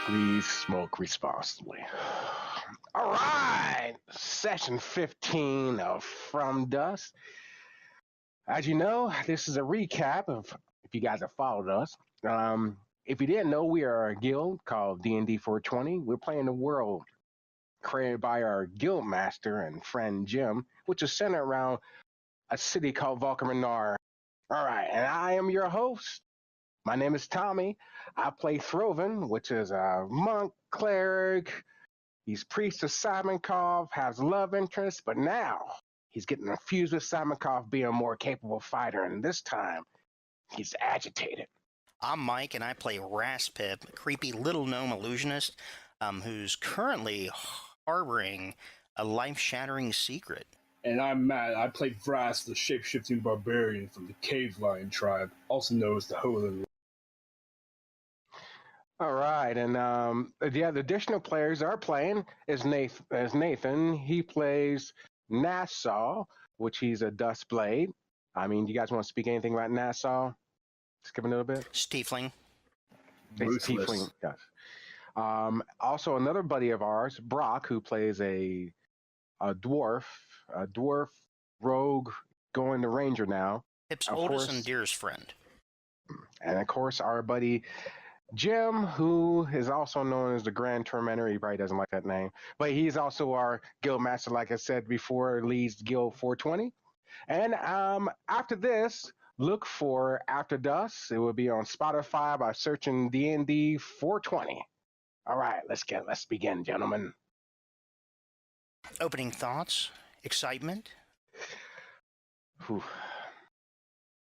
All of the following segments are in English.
Please smoke responsibly. All right, session 15 of From Dust. As you know, this is a recap of if you guys have followed us. If you didn't know, we are a guild called D&D 420. We're playing the world created by our guild master and friend Jim, which is centered around a city called Vulkaminar. All right, and I am your host. My name is Tommie. I play Throven, which is a monk, cleric. He's priest of Simonkov, has love interest, but now he's getting infused with Simonkov being a more capable fighter, and this time he's agitated. I'm Mike, and I play Raspip, a creepy little gnome illusionist who's currently harboring a life-shattering secret. And I'm Matt. I play Vras, the shape-shifting barbarian from the Cave Lion tribe, also known as the Holy. All right, and the additional players are playing is Nathan. He plays Nassau, which he's a dust blade. I mean, do you guys want to speak anything about Nassau? Just give a little bit. Stiefling. Tiefling, yes. Also, another buddy of ours, Brock, who plays a dwarf rogue, going to ranger now. Pip's oldest and dearest friend. And of course, our buddy Jim, who is also known as the Grand Tormentor. He probably doesn't like that name, but he's also our guild master, like I said before, leads Guild 420. And after this, look for After Dusk. It will be on Spotify by searching D&D 420. All right, let's begin, gentlemen. Opening thoughts, excitement. Whew.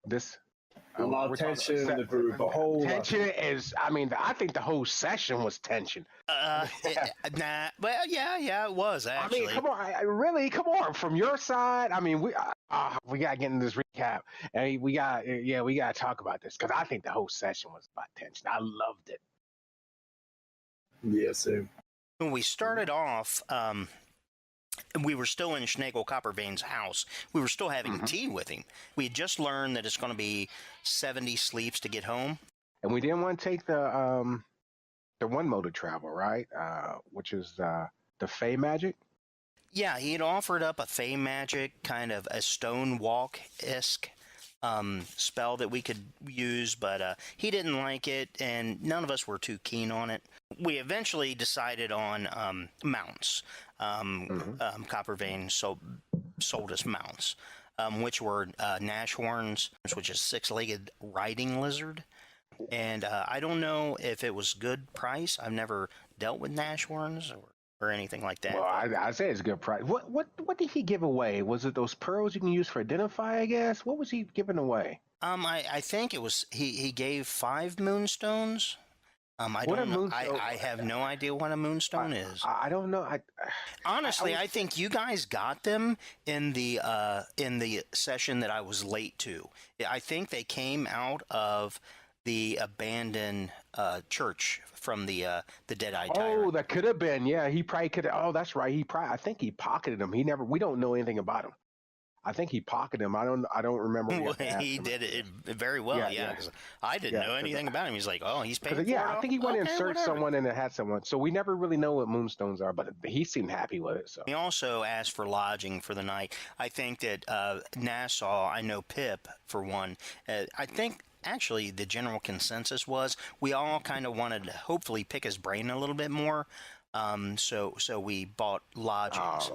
This. A lot of tension in the group. The whole tension is. I mean, I think the whole session was tension. Nah. Well, yeah, it was actually. I mean, come on, really, come on. From your side, I mean, we gotta get in this recap, and we gotta talk about this because I think the whole session was about tension. I loved it. Yeah, same. When we started off, we were still in Schnagel Coppervein's house. We were still having tea with him. We had just learned that it's going to be 70 sleeps to get home. And we didn't want to take the one mode of travel, right? Which is the Fey magic. Yeah, he had offered up a Fey magic, kind of a stone walk-esque spell that we could use, but he didn't like it, and none of us were too keen on it. We eventually decided on mounts. Coppervein sold us mounts, which were Nashhorns, which is 6-legged riding lizard. And I don't know if it was good price. I've never dealt with Nashhorns or anything like that. Well, I say it's a good price. What did he give away? Was it those pearls you can use for identify, I guess? What was he giving away? I think it was he gave 5 moonstones. I don't know. I have no idea what a moonstone is. I don't know. Honestly, I think you guys got them in the session that I was late to. I think they came out of the abandoned church from the Dead-Eye Tyrant. Oh, that could have been. Yeah, he probably could have. Oh, that's right. I think he pocketed them. We don't know anything about him. I think he pocketed him. I don't remember. Well, he did it very well. Yeah, because I didn't know anything about him. He's like, oh, he's paying for it. Yeah, I think he went and searched someone and it had someone. So we never really know what moonstones are, but he seemed happy with it. So he also asked for lodging for the night. I think that Nassau, I know Pip for one. I think actually the general consensus was we all kind of wanted to hopefully pick his brain a little bit more. So we bought lodgings.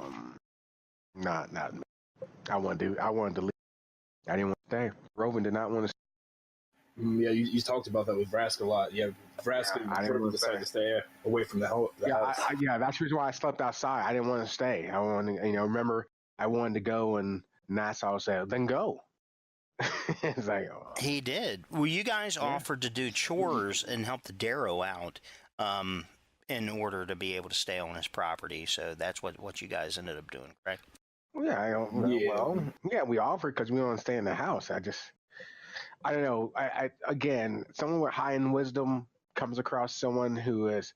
Not me. I wanted to leave. I didn't want to stay. Roven did not want to stay. Yeah, you talked about that with Vrask a lot. Yeah, Vrask and decided to stay away from the house. That's the reason why I slept outside. I didn't want to stay. I wanted, remember, I wanted to go, and Nassau said, "Then go." It's like, He did. Well, you guys offered to do chores and help the Darrow out in order to be able to stay on his property. So that's what you guys ended up doing, correct? Yeah, we offered because we want to stay in the house. I don't know. Again, someone with high in wisdom comes across someone who is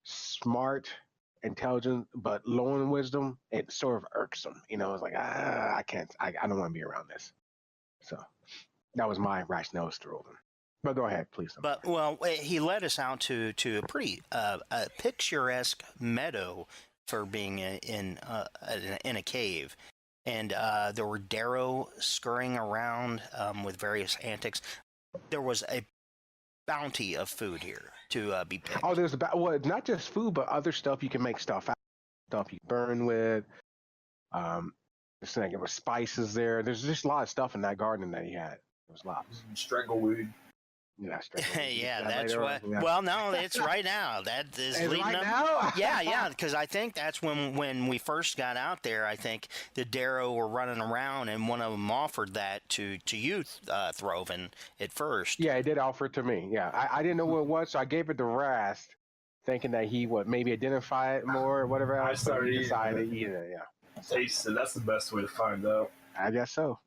smart, intelligent, but low in wisdom. It sort of irks them. It's like I can't. I don't want to be around this. So that was my rationale, Roven. But go ahead, please. But well, he led us out to a pretty picturesque meadow for being in a cave, and there were Darrow scurrying around with various antics. There was a bounty of food here to be picked. Oh, there's not just food, but other stuff you can make stuff out, stuff you burn with. There was spices there. There's just a lot of stuff in that garden that he had. There was lots. Strangleweed. Yeah, yeah, that's what. Yeah. Well, no, it's right now. That is leading right up. Now? yeah, because I think that's when we first got out there. I think the Darrow were running around, and one of them offered that to you, Throven, at first. Yeah, he did offer it to me. Yeah, I didn't know what it was, so I gave it to Rast, thinking that he would maybe identify it more or whatever else. I started eating it. Yeah, taste it. That's the best way to find out. I guess so.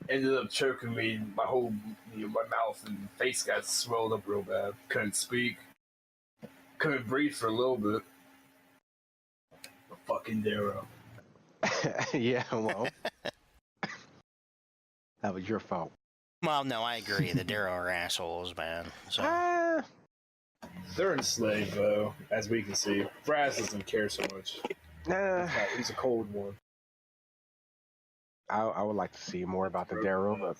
Ended up choking me. My whole, my mouth and face got swelled up real bad. Couldn't speak. Couldn't breathe for a little bit. The fucking Darrow. Yeah, well, that was your fault. Well, no, I agree. The Darrow are assholes, man. So they're enslaved, though, as we can see. Brass doesn't care so much. He's a cold one. I would like to see more about the Darrow, but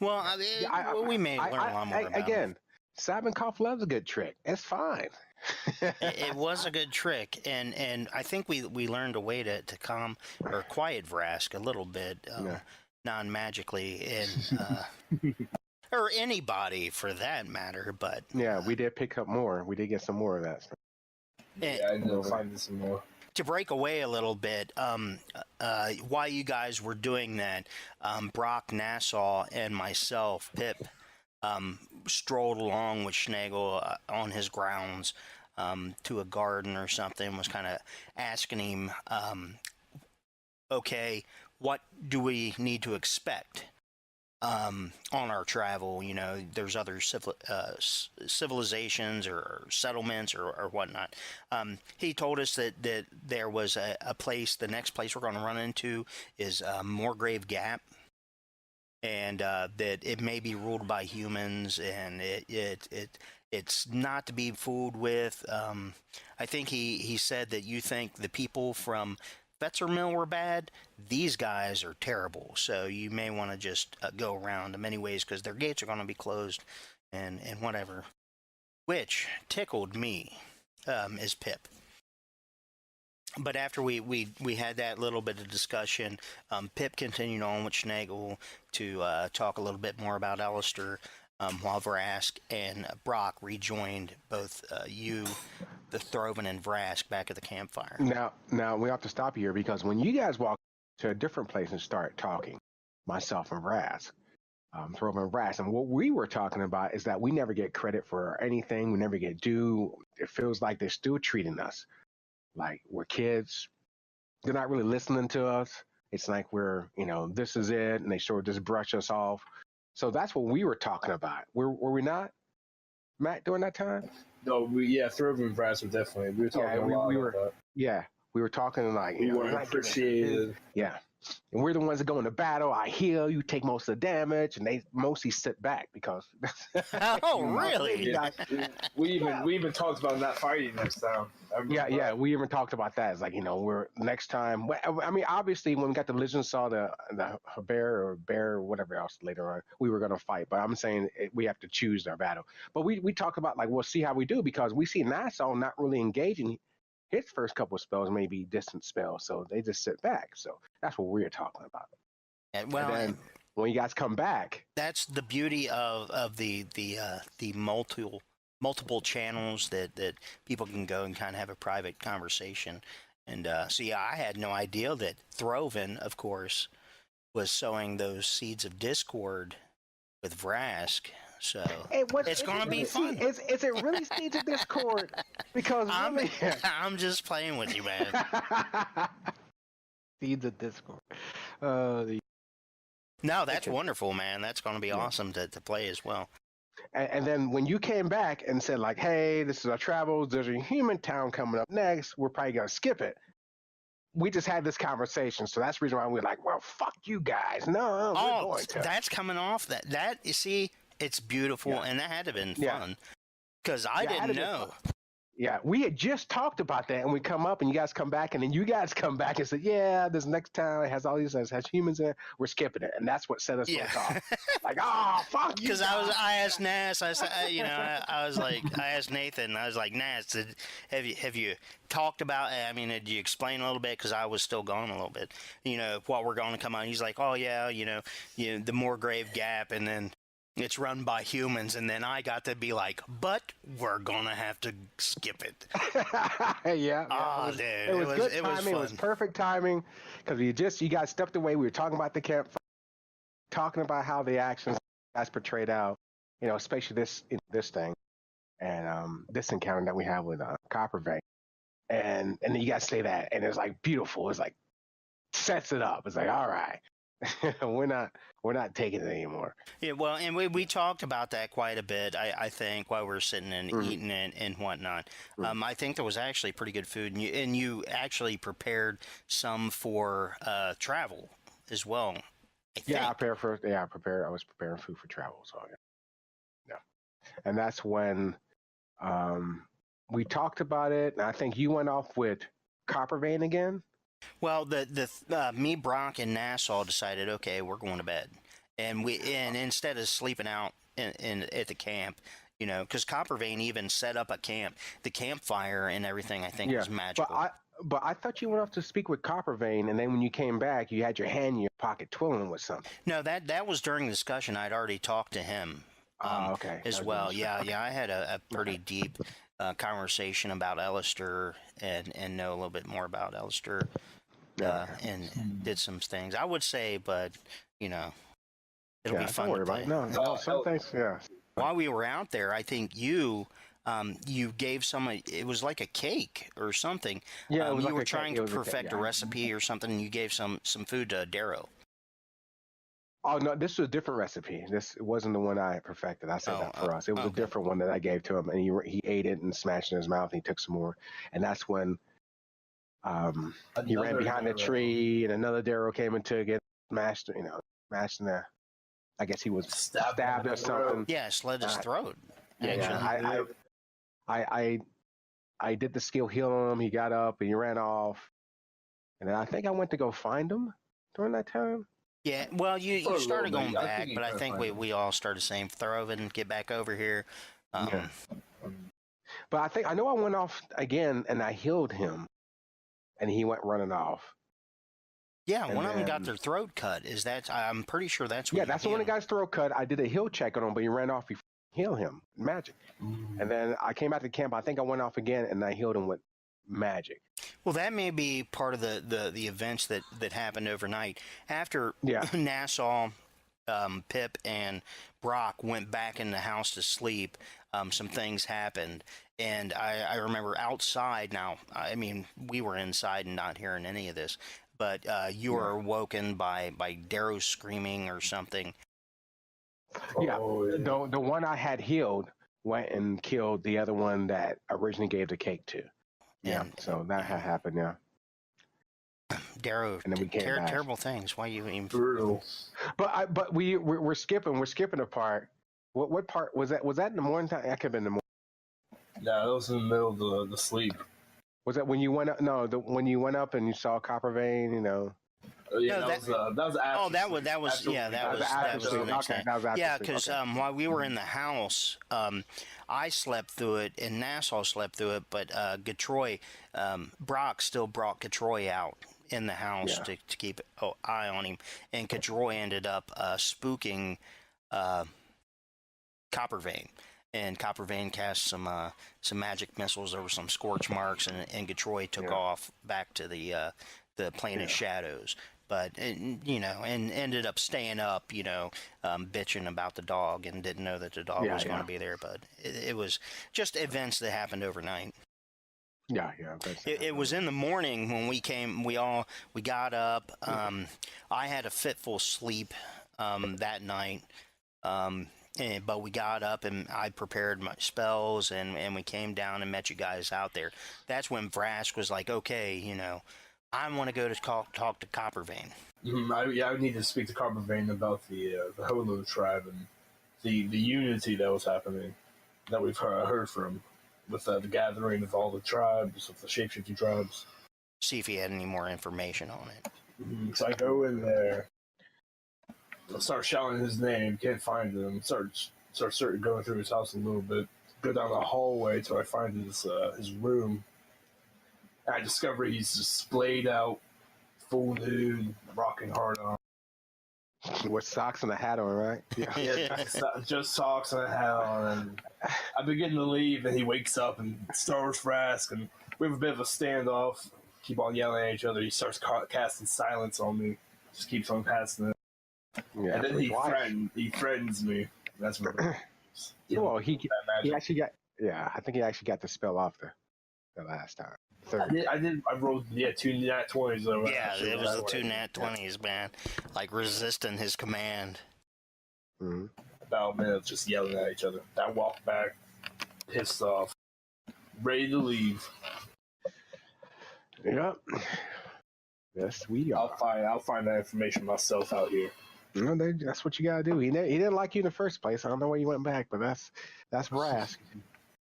well, I mean, we may learn a lot more about again. Sabankov loves a good trick. It's fine. It was a good trick, and I think we learned a way to calm or quiet Vrask a little bit, non-magically, and or anybody for that matter. But yeah, we did pick up more. We did get some more of that stuff. Yeah, I ended up finding some more. To break away a little bit, while you guys were doing that, Brock, Nassau, and myself, Pip, strolled along with Schnagel on his grounds to a garden or something, was kind of asking him, okay, what do we need to expect on our travel? You know, there's other civilizations or settlements or whatnot. He told us that there was a place, the next place we're going to run into is Moorgrave Gap, and that it may be ruled by humans, and it's not to be fooled with. I think he said that you think the people from Fetzermill were bad. These guys are terrible, so you may want to just go around in many ways because their gates are going to be closed and whatever. Which tickled me, is Pip. But after we had that little bit of discussion, Pip continued on with Schnagel to talk a little bit more about Alistair, while Vrask and Brock rejoined both you, the Throven, and Vrask back at the campfire. Now we have to stop here because when you guys walk to a different place and start talking, myself and Vrask, Throven and Vrask, and what we were talking about is that we never get credit for anything. We never get due. It feels like they're still treating us like we're kids. They're not really listening to us. It's like we're, this is it, and they sort of just brush us off. So that's what we were talking about. Were we not, Matt, during that time? No, Throven and Vrask were definitely. We were talking a lot about that. Yeah, we were talking like... We weren't appreciated. Yeah. And we're the ones that go into battle. I heal, you take most of the damage, and they mostly sit back because... Oh, really? We even talked about not fighting next time. Yeah, we even talked about that. It's like, we're next time... I mean, obviously, when we got the Legend saw the bear or whatever else later on, we were going to fight. But I'm saying we have to choose our battle. But we talk about, like, we'll see how we do because we see Nassau not really engaging. His first couple of spells may be distant spells, so they just sit back. So that's what we're talking about. And then when you guys come back, that's the beauty of the multiple channels that people can go and kind of have a private conversation. And I had no idea that Throven, of course, was sowing those seeds of discord with Vrask. So it's going to be fun. Is it really seeds of discord? Because I'm just playing with you, man. Seeds of discord. No, that's wonderful, man. That's going to be awesome to play as well. And then when you came back and said, like, hey, this is our travels, there's a human town coming up next, we're probably going to skip it. We just had this conversation, so that's the reason why we're like, well, fuck you guys. No, we're going to. That's coming off that. You see, It's beautiful, and that had to have been fun because I Yeah, it had didn't to be know. Yeah, we had just talked about that, and we come up, and you guys come back, and then you guys come back and say, "Yeah, this next town it has all these, it has humans in it. We're skipping it," and that's what set us both off. Like, oh, fuck you! Because I asked Nas, I said, I was like, I asked Nathan, I was like, Nas, have you talked about? I mean, did you explain a little bit? Because I was still gone a little bit. What we're going to come on. He's like, oh yeah, the Moorgrave Gap, and then it's run by humans, and then I got to be like, but we're gonna have to skip it. Yeah. Oh, dude, it was good timing. Was fun. It was perfect timing because you guys stepped away. We were talking about the camp, talking about how the actions guys portrayed out, especially this thing and this encounter that we have with Copper Vein, and then you guys say that, and it's like beautiful. It's like sets it up. It's like, all right. we're not taking it anymore. Yeah, well, and we talked about that quite a bit. I think while we were sitting and eating and whatnot. I think there was actually pretty good food, and you actually prepared some for travel as well. I prepared. I was preparing food for travel, so yeah. And that's when we talked about it, and I think you went off with Copper Vein again. Well, me, Brock, and Nassau decided, okay, we're going to bed, and instead of sleeping out at the camp, because Copper Vein even set up a camp, the campfire and everything. I think was magical. But I thought you went off to speak with Copper Vein, and then when you came back, you had your hand in your pocket twiddling with something. No, that was during the discussion. I'd already talked to him. Okay. As well, yeah. I had a pretty deep conversation about Alistair and know a little bit more about Alistair. And did some things. I would say, but it'll be fun. Don't worry about it. No, some things. Yeah. While we were out there, I think you gave it was like a cake or something. Yeah, you were trying to perfect a recipe or something, and you gave some food to Darrow. Oh no, this was a different recipe. It wasn't the one I perfected. I said that for us. It was a different one that I gave to him, and he ate it and smashed it in his mouth. And he took some more, and that's when. He ran behind the tree, and another Darrow came and took it, smashed in there. I guess he was stabbed or something. Yeah, slit his throat. Yeah, I did the skill heal on him. He got up and he ran off, and then I think I went to go find him during that time. Yeah, well, you started going back, but I think we all started saying throw it and get back over here. But I know I went off again and I healed him. And he went running off. Yeah, one of them got their throat cut. I'm pretty sure that's what. Yeah, that's the one that got his throat cut. I did a heal check on him, but he ran off before I healed him. Magic. And then I came back to camp. I think I went off again, and I healed him with magic. Well, that may be part of the events that happened overnight. After Nassau, Pip, and Brock went back in the house to sleep, some things happened. And I remember outside now, I mean, we were inside and not hearing any of this, but you were awoken by Darrow screaming or something. Yeah, the one I had healed went and killed the other one that originally gave the cake to. Yeah, so that had happened, yeah. Darrow, and then we came back. Terrible things. Why you even brutal? But we're skipping a part. What part was that? Was that in the morning time? That could have been in the morning. No, that was in the middle of the sleep. Was that when you went up? No, when you went up and you saw Copper Vein, Yeah, that was after. Oh, that was the next day. Yeah, because while we were in the house, I slept through it and Nassau slept through it, but Gatroy, Brock still brought Gatroy out in the house to keep an eye on him, and Gatroy ended up spooking Copper Vein. And Copper Vein cast some magic missiles over some scorch marks, and Gatroy took off back to the plane of shadows. But and ended up staying up, bitching about the dog, and didn't know that the dog was going to be there. But it was just events that happened overnight. Yeah. It was in the morning when we came. We got up. I had a fitful sleep that night. But we got up and I prepared my spells and we came down and met you guys out there. That's when Vrask was like, okay, I want to go to talk to Copper Vein. I would need to speak to Copper Vein about the Holo tribe and the unity that was happening that we've heard from with the gathering of all the tribes, with the shapeshifting tribes. See if he had any more information on it. So I go in there, I start shouting his name, can't find him. Start going through his house a little bit. Go down the hallway till I find his room. And I discover he's just splayed out, full nude, rocking hard on. With socks and a hat on, right? Yeah, just socks and a hat on. And I begin to leave, and he wakes up and starts Rask, and we have a bit of a standoff. Keep on yelling at each other. He starts casting silence on me. Just keeps on casting it. Yeah, and then he threatens me. That's what. Well, he actually got. Yeah, I think he actually got the spell off the last time. I rolled 2 nat 20s though. Yeah, it was the 2 nat 20s, man. Like resisting his command. Mm-hmm. About minutes just yelling at each other. I walked back, pissed off, ready to leave. Yep. Yes, we are. I'll find that information myself out here. No, that's what you gotta do. He didn't like you in the first place. I don't know why you went back, but that's Rask.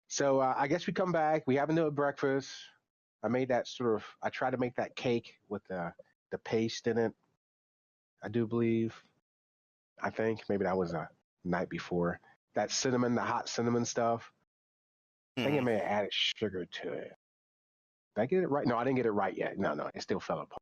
So I guess we come back. We have a breakfast. I made that I tried to make that cake with the paste in it. I do believe. I think maybe that was a night before. That cinnamon, the hot cinnamon stuff. I think I may have added sugar to it. Did I get it right? No, I didn't get it right yet. No, it still fell apart.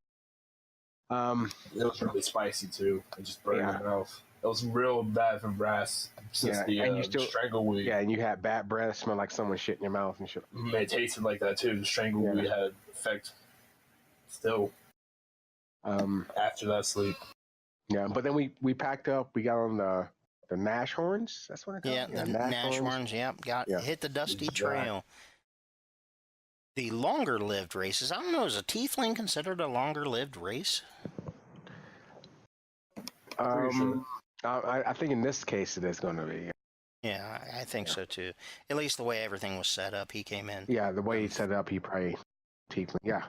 It was really spicy too. It just burned my mouth. It was real bad for brass since the strangleweed. Yeah, and you had bad breath, smelled like someone shit in your mouth and shit. It tasted like that too. The strangleweed had effect still. After that sleep. Yeah, but then we packed up. We got on the Nash horns. That's what I call it. Yeah, the Nash horns. Yep, hit the dusty trail. The longer-lived races. I don't know. Is a tiefling considered a longer-lived race? I think in this case it is going to be. Yeah, I think so too. At least the way everything was set up, he came in. Yeah, the way he set it up, he probably tiefling. Yeah.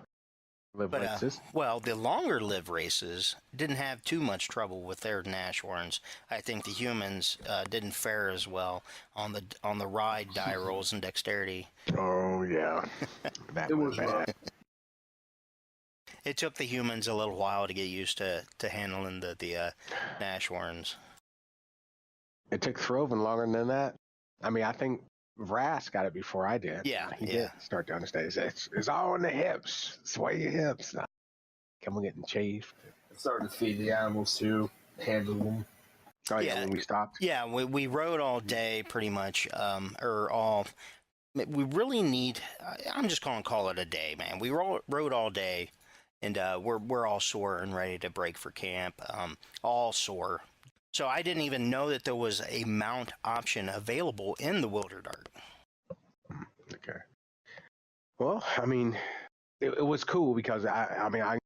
Well, the longer-lived races didn't have too much trouble with their Nash horns. I think the humans didn't fare as well on the ride die rolls and dexterity. Oh yeah, that was bad. It took the humans a little while to get used to handling the Nash horns. It took Throven longer than that. I mean, I think Rask got it before I did. Yeah, he did start to understand. It's all in the hips. Sway your hips. Come on, getting chafed. Starting to feed the animals too, handle them. Oh yeah, when we stopped. Yeah, we rode all day pretty much, We really need. I'm just gonna call it a day, man. We rode all day, and we're all sore and ready to break for camp. All sore. So I didn't even know that there was a mount option available in the Wilderdart. Okay. Well, I mean, it was cool because I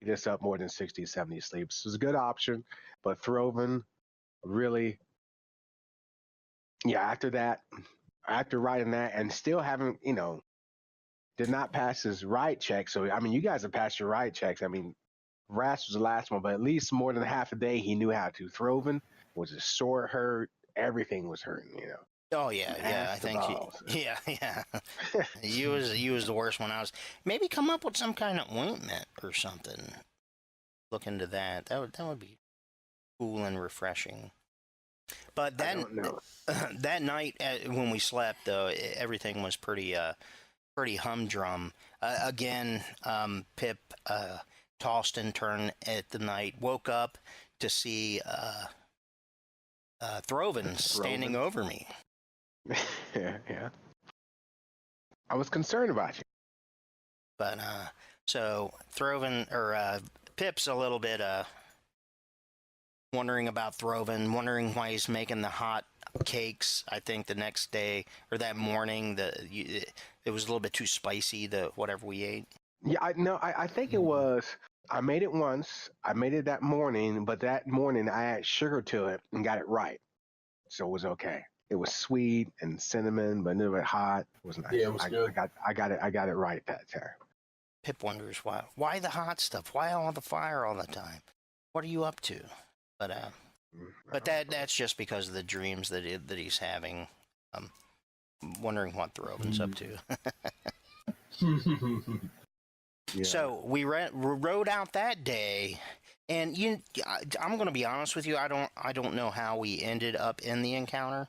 this up more than 60, 70 sleeps. It was a good option, but Throven really, after riding that and still haven't, did not pass his ride check. So, I mean, you guys have passed your ride checks. I mean, Ras was the last one, but at least more than half a day he knew how to. Throven was his sore hurt. Everything was hurting, Oh yeah, I think he was the worst one. Maybe come up with some kind of ointment or something. Look into that. That would be cool and refreshing. But that night when we slept, though, everything was pretty humdrum. Again, Pip tossed and turned at the night. Woke up to see Throven standing over me. Yeah. I was concerned about you. But so Throven or Pip's a little bit wondering about Throven, wondering why he's making the hot cakes. I think the next day or that morning, it was a little bit too spicy. Whatever we ate. Yeah, I think it was. I made it once. I made it that morning, but that morning I added sugar to it and got it right, so it was okay. It was sweet and cinnamon, but a little bit hot. It was nice. Yeah, it was good. I got it right that time. Pip wonders why the hot stuff? Why all the fire all the time? What are you up to? But But that's just because of the dreams that he's having. Wondering what Throven's up to. Yeah. So we rode out that day, and I'm going to be honest with you. I don't know how we ended up in the encounter.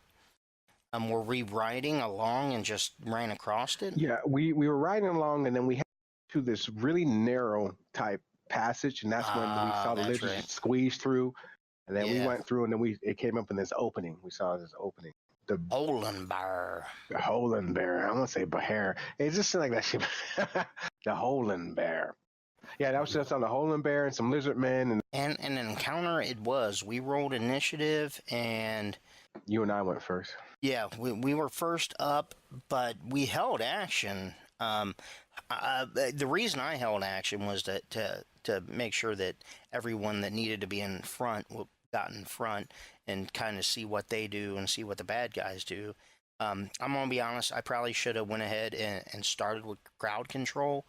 Were we riding along and just ran across it? Yeah, we were riding along, and then we had to this really narrow type passage, and that's when we saw the lizards squeeze through, and then we went through, and then it came up in this opening. We saw this opening. The Holenbear. The Holenbear. I want to say Bear. It just seemed like that shit. The Holenbear. Yeah, that was just on the Holenbear and some lizard men. And an encounter it was. We rolled initiative, and you and I went first. Yeah, we were first up, but we held action. The reason I held action was to make sure that everyone that needed to be in front got in front and kind of see what they do and see what the bad guys do. I'm going to be honest, I probably should have went ahead and started with crowd control.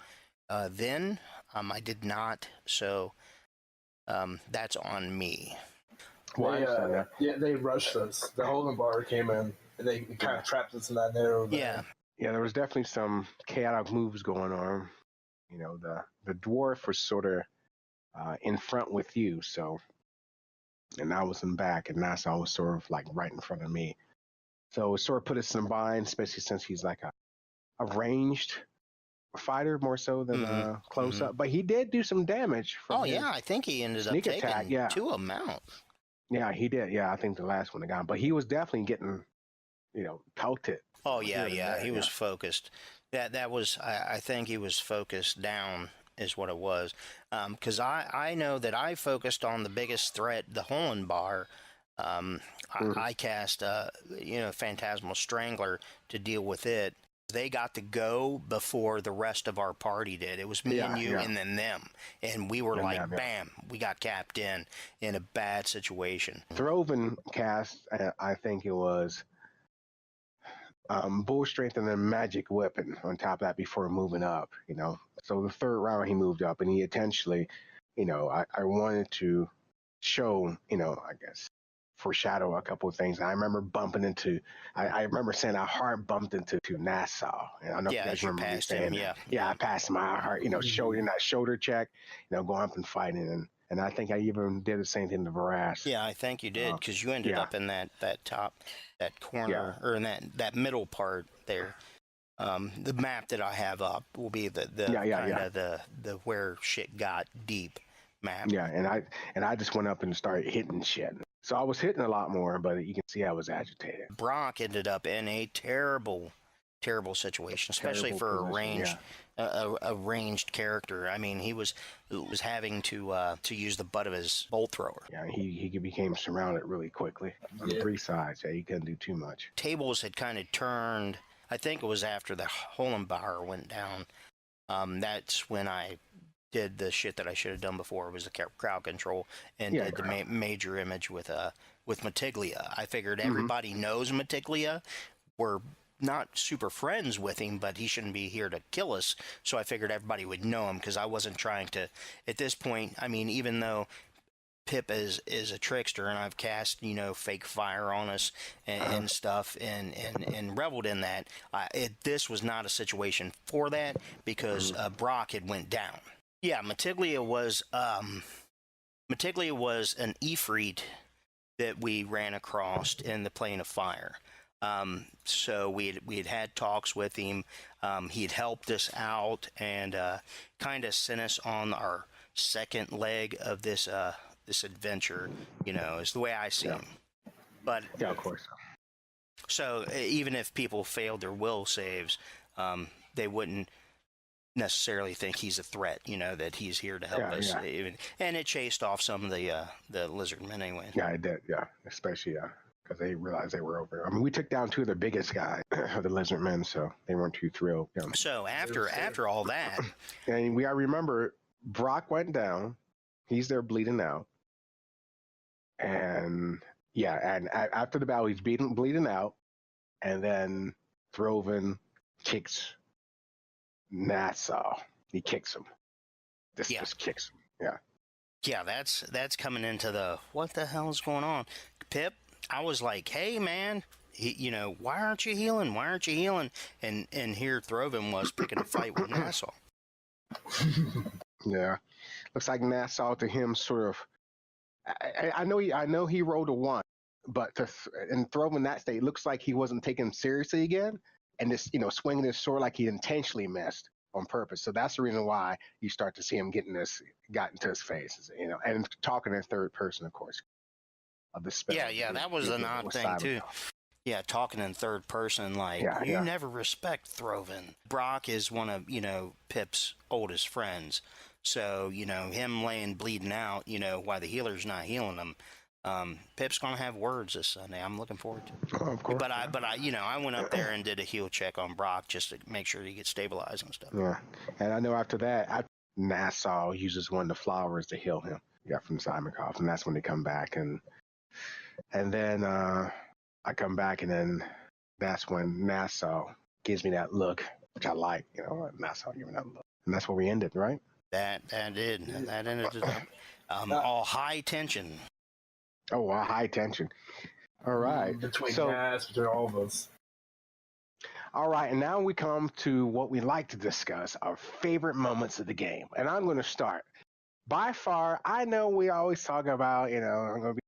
Then I did not, so that's on me. They rushed us. The Holding Bar came in, and they kind of trapped us in that narrow. Yeah, there was definitely some chaotic moves going on. You know, the dwarf was sort of in front with you, so, and I was in back, and Nassau was sort of like right in front of me. So it sort of put us in a bind, especially since he's like a ranged fighter more so than close up. But he did do some damage. I think he ended up taking 2 of them out. Yeah, he did. Yeah, I think the last one got him. But he was definitely getting, pelted. Oh, yeah. He was focused. That was, I think he was focused down is what it was. Because I know that I focused on the biggest threat, the Holenbar. I cast, Phantasmal Strangler to deal with it. They got to go before the rest of our party did. It was me and you and then them. And we were bam, we got capped in a bad situation. Throven cast, I think it was Bull Strength and then Magic Weapon on top of that before moving up, So the third round he moved up and he intentionally, I wanted to show, I guess, foreshadow a couple of things. I remember bumping into, I remember saying I hard bumped into Nassau. And I don't know if you guys remember me saying that. Yeah, I passed my heart, shoulder in that shoulder check, going up and fighting. And I think I even did the same thing to Varas. Yeah, I think you did, because you ended up in that top, that corner, or in that middle part there. The map that I have up will be the where shit got deep map. Yeah, and I just went up and started hitting shit. So I was hitting a lot more, but you can see I was agitated. Brock ended up in a terrible, terrible situation, especially for a ranged character. I mean, he was having to use the butt of his bolt thrower. Yeah, he became surrounded really quickly on 3 sides. Yeah, he couldn't do too much. Tables had kind of turned. I think it was after the Holenbauer went down. That's when I did the shit that I should have done before. It was the crowd control and did the major image with Matiglia. I figured everybody knows Matiglia. We're not super friends with him, but he shouldn't be here to kill us. So I figured everybody would know him because I wasn't trying to. At this point, I mean, even though Pip is a trickster and I've cast fake fire on us and stuff and reveled in that, this was not a situation for that because Brock had went down. Yeah, Matiglia was an Ifrit that we ran across in the plane of fire. So we had talks with him. He had helped us out and kind of sent us on our second leg of this adventure. Is the way I see him. But yeah, of course. So even if people failed their will saves, they wouldn't necessarily think he's a threat, that he's here to help us. Yeah. And it chased off some of the lizard men anyway. Yeah, it did, especially because they realized they were over. I mean, we took down 2 of the biggest guys, the lizard men, so they weren't too thrilled. So after all that, and I remember Brock went down. He's there bleeding out, and after the battle, he's bleeding out, and then Throven kicks Nassau. He kicks him. Just kicks him. Yeah. Yeah, that's coming into the what the hell is going on, Pip. I was like, hey man, why aren't you healing? Why aren't you healing? And here Throvin was picking a fight with Nassau. Yeah, looks like Nassau to him sort of. I know he rolled a 1, but and Throvin that state looks like he wasn't taken seriously again, and just swinging his sword like he intentionally missed on purpose. So that's the reason why you start to see him got into his face, and talking in third person, of course, of the spell. Yeah, that was an odd thing too. Yeah, talking in third person, like, you never respect Throvin. Brock is one of, Pip's oldest friends. So, him laying bleeding out, while the healer's not healing him, Pip's going to have words this Sunday. I'm looking forward to it. Oh, of course. But I went up there and did a heal check on Brock just to make sure he gets stabilized and stuff. Yeah, and I know after that, Nassau uses one of the flowers to heal him. Got from Simonkoff, and that's when they come back, and then I come back, and then that's when Nassau gives me that look, which I like. Nassau giving me that look, and that's where we ended, right? That ended all high tension. Oh, high tension. All right. Between all of us. All right, and now we come to what we like to discuss, our favorite moments of the game. And I'm going to start. By far, I know we always talk about, I'm going to be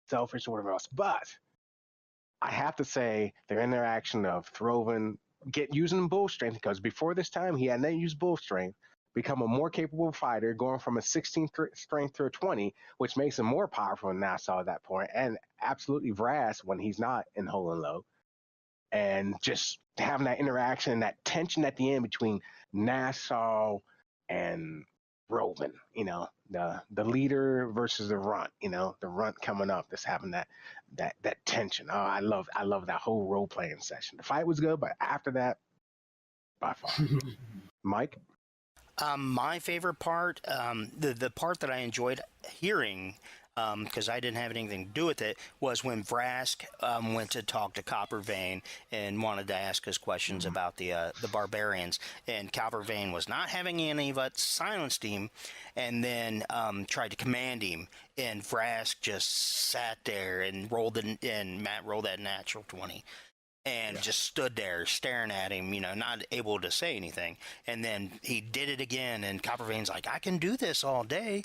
selfish or whatever else, but I have to say the interaction of Throvin using bull strength, because before this time he had not used bull strength, become a more capable fighter, going from a 16 strength to a 20, which makes him more powerful than Nassau at that point, and absolutely Vras when he's not in Whole and Low. And just having that interaction, that tension at the end between Nassau and Throvin, the leader versus the runt, the runt coming up, just having that tension. Oh, I love that whole role playing session. The fight was good, but after that, by far. Mike? My favorite part, the part that I enjoyed hearing, because I didn't have anything to do with it, was when Vrask went to talk to Coppervein and wanted to ask us questions about the barbarians, and Coppervein was not having any, but silenced him, and then tried to command him, and Vrask just sat there and Matt rolled that natural 20. And just stood there staring at him, not able to say anything. And then he did it again, and Coppervein's like, I can do this all day,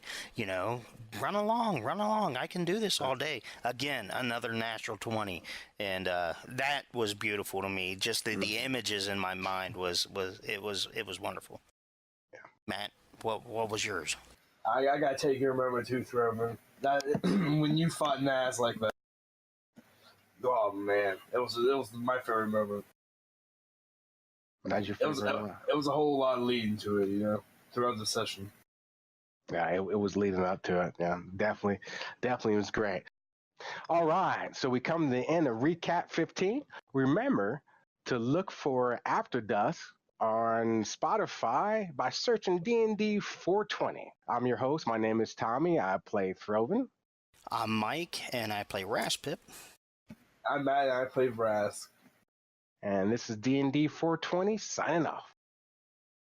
run along, I can do this all day. Again, another natural 20. And that was beautiful to me. Just the images in my mind was wonderful. Yeah. Matt, what was yours? I gotta take your moment too, Throvin. That when you fought Nas like that. Oh man, it was my favorite moment. That's your favorite. It was a whole lot leading to it, throughout the session. Yeah, it was leading up to it. Yeah, definitely was great. All right, so we come to the end of Recap 15. Remember to look for After Dusk on Spotify by searching D&D 420. I'm your host. My name is Tommie. I play Throvin. I'm Mike, and I play Raspip. I'm Matt, and I play Vras. And this is D&D 420 signing off.